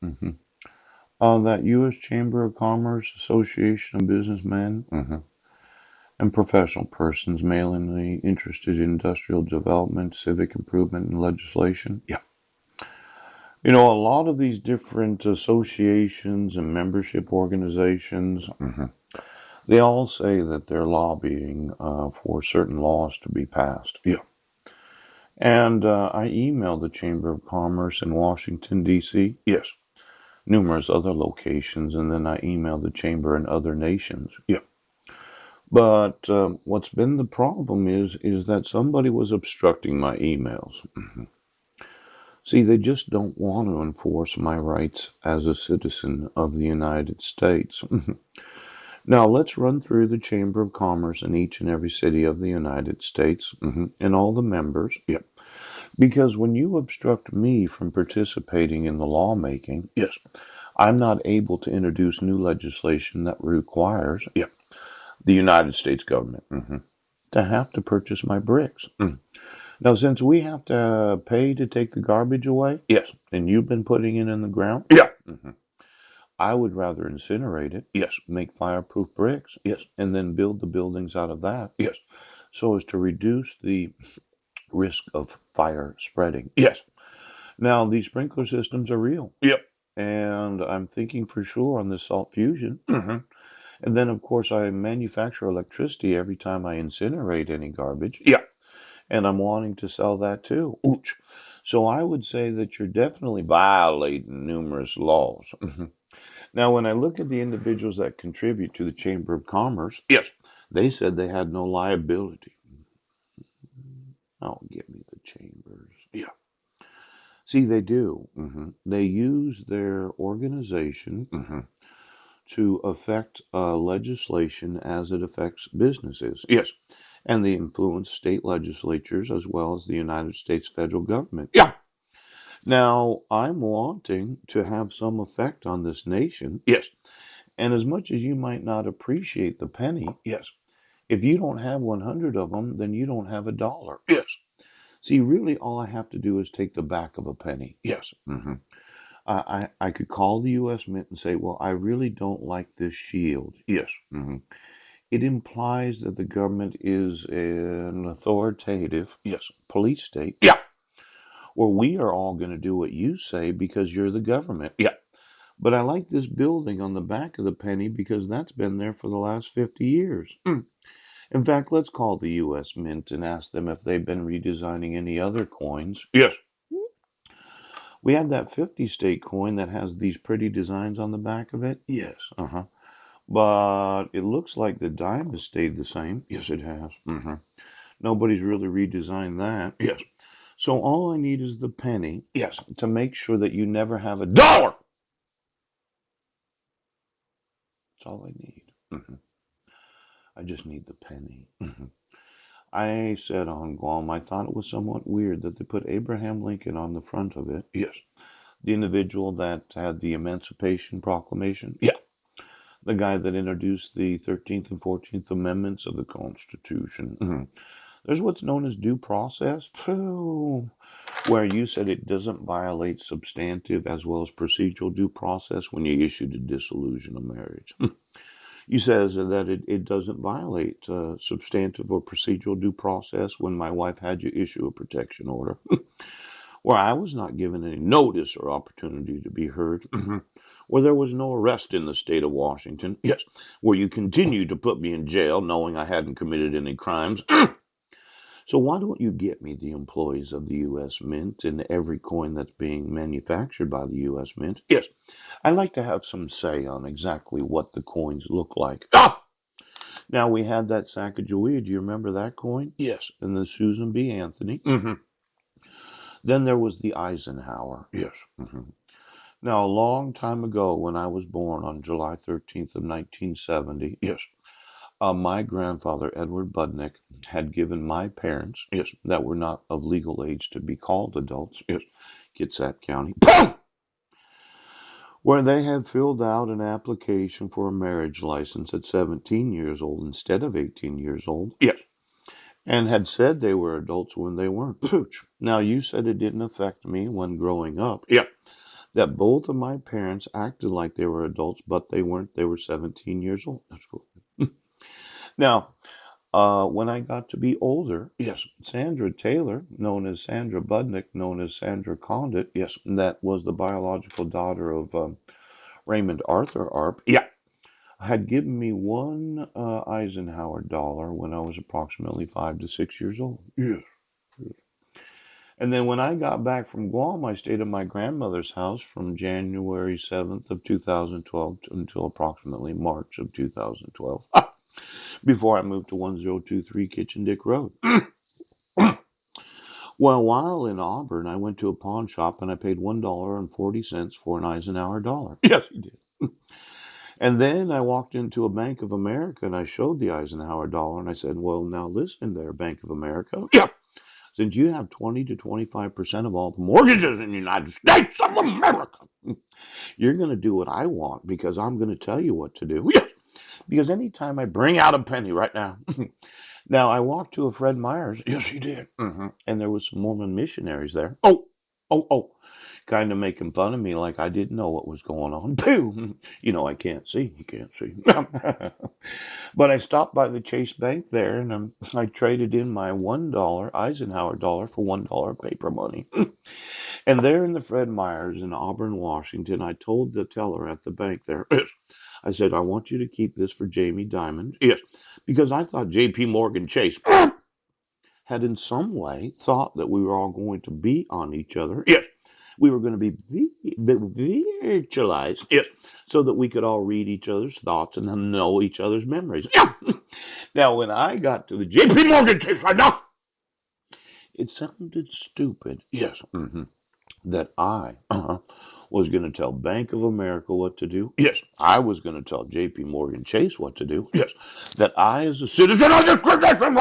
hmm that U.S. Chamber of Commerce Association of Businessmen and professional persons mainly interested in industrial development, civic improvement, and legislation. Yeah. You know, a lot of these different associations and membership organizations, they all say that they're lobbying for certain laws to be passed. Yeah. And I emailed the Chamber of Commerce in Washington, D.C. Yes. Numerous other locations, and then I emailed the Chamber in other nations. Yeah. But what's been the problem is that somebody was obstructing my emails. See, they just don't want to enforce my rights as a citizen of the United States. Now, let's run through the Chamber of Commerce in each and every city of the United States and all the members. Yep. Because when you obstruct me from participating in the lawmaking, yes, I'm not able to introduce new legislation that requires the United States government to have to purchase my bricks. Now, since we have to pay to take the garbage away, yes, and you've been putting it in the ground, yeah, I would rather incinerate it, yes, make fireproof bricks, yes, and then build the buildings out of that, yes, so as to reduce the risk of fire spreading. Yes. Now, these sprinkler systems are real. Yep. And I'm thinking for sure on the salt fusion. And then, of course, I manufacture electricity every time I incinerate any garbage. Yeah. And I'm wanting to sell that too. Ouch. So I would say that you're definitely violating numerous laws. Now, when I look at the individuals that contribute to the Chamber of Commerce, yes, they said they had no liability. Oh, give me the chambers. Yeah. See, they do. They use their organization to affect legislation as it affects businesses. Yes. And they influence state legislatures as well as the United States federal government. Yeah. Now, I'm wanting to have some effect on this nation. Yes. And as much as you might not appreciate the penny, yes, if you don't have 100 of them, then you don't have a dollar. Yes. See, really, all I have to do is take the back of a penny. Yes. I could call the U.S. Mint and say, well, I really don't like this shield. Yes. It implies that the government is an authoritative, yes, police state. Yeah. Or we are all going to do what you say because you're the government. Yeah. But I like this building on the back of the penny because that's been there for the last 50 years. In fact, let's call the U.S. Mint and ask them if they've been redesigning any other coins. Yes. We have that 50 state coin that has these pretty designs on the back of it. Yes. But it looks like the dime has stayed the same. Yes, it has. Nobody's really redesigned that. Yes. So all I need is the penny. Yes. To make sure that you never have a dollar. That's all I need. I just need the penny. I said on Guam, I thought it was somewhat weird that they put Abraham Lincoln on the front of it. Yes. The individual that had the Emancipation Proclamation. Yeah. The guy that introduced the 13th and 14th Amendments of the Constitution. There's what's known as due process, where you said it doesn't violate substantive as well as procedural due process when you issued a dissolution of marriage. You says that it doesn't violate substantive or procedural due process when my wife had you issue a protection order, where I was not given any notice or opportunity to be heard, where there was no arrest in the state of Washington, yes, where you continued to put me in jail knowing I hadn't committed any crimes. So why don't you get me the employees of the U.S. Mint and every coin that's being manufactured by the U.S. Mint? Yes, I'd like to have some say on exactly what the coins look like. Now we had that Sacagawea. Do you remember that coin? Yes. And the Susan B. Anthony. Then there was the Eisenhower. Yes. Now, a long time ago, when I was born on July 13th of 1970, yes, my grandfather, Edward Budnick, had given my parents, yes, that were not of legal age to be called adults, yes, Kitsap County, where they had filled out an application for a marriage license at 17 years old instead of 18 years old, yes, and had said they were adults when they weren't. Pooch. Now, you said it didn't affect me when growing up. Yeah. that both of my parents acted like they were adults, but they weren't. They were 17 years old. That's cool. Now, when I got to be older, yes, Sandra Taylor, known as Sandra Budnick, known as Sandra Condit, yes, that was the biological daughter of Raymond Arthur Arp, yeah, had given me one Eisenhower dollar when I was approximately 5 to 6 years old. Yes. And then when I got back from Guam, I stayed at my grandmother's house from January 7th of 2012 until approximately March of 2012, before I moved to 1023 Kitchen Dick Road. Well, while in Auburn, I went to a pawn shop and I paid $1.40 for an Eisenhower dollar. Yes, he did. And then I walked into a Bank of America and I showed the Eisenhower dollar and I said, "Well, now listen there, Bank of America. Yeah. Since you have 20 to 25% of all the mortgages in the United States of America, you're going to do what I want because I'm going to tell you what to do." Yes. Because anytime I bring out a penny right now, now I walked to a Fred Meyer's. Yes, he did. And there was some Mormon missionaries there. Oh, kind of making fun of me like I didn't know what was going on. Boo! You know, I can't see. You can't see. But I stopped by the Chase Bank there and I traded in my $1 Eisenhower dollar for $1 paper money. And there in the Fred Meyer's in Auburn, Washington, I told the teller at the bank there, I said, "I want you to keep this for Jamie Dimon." Yes, because I thought J.P. Morgan Chase had in some way thought that we were all going to be on each other. Yes, we were going to be virtualized. Yes, so that we could all read each other's thoughts and then know each other's memories. Yeah. Now, when I got to the J.P. Morgan case right now, it sounded stupid. Yes. That I was going to tell Bank of America what to do. Yes. I was going to tell J.P. Morgan Chase what to do. Yes. That I, as a citizen of this great nation,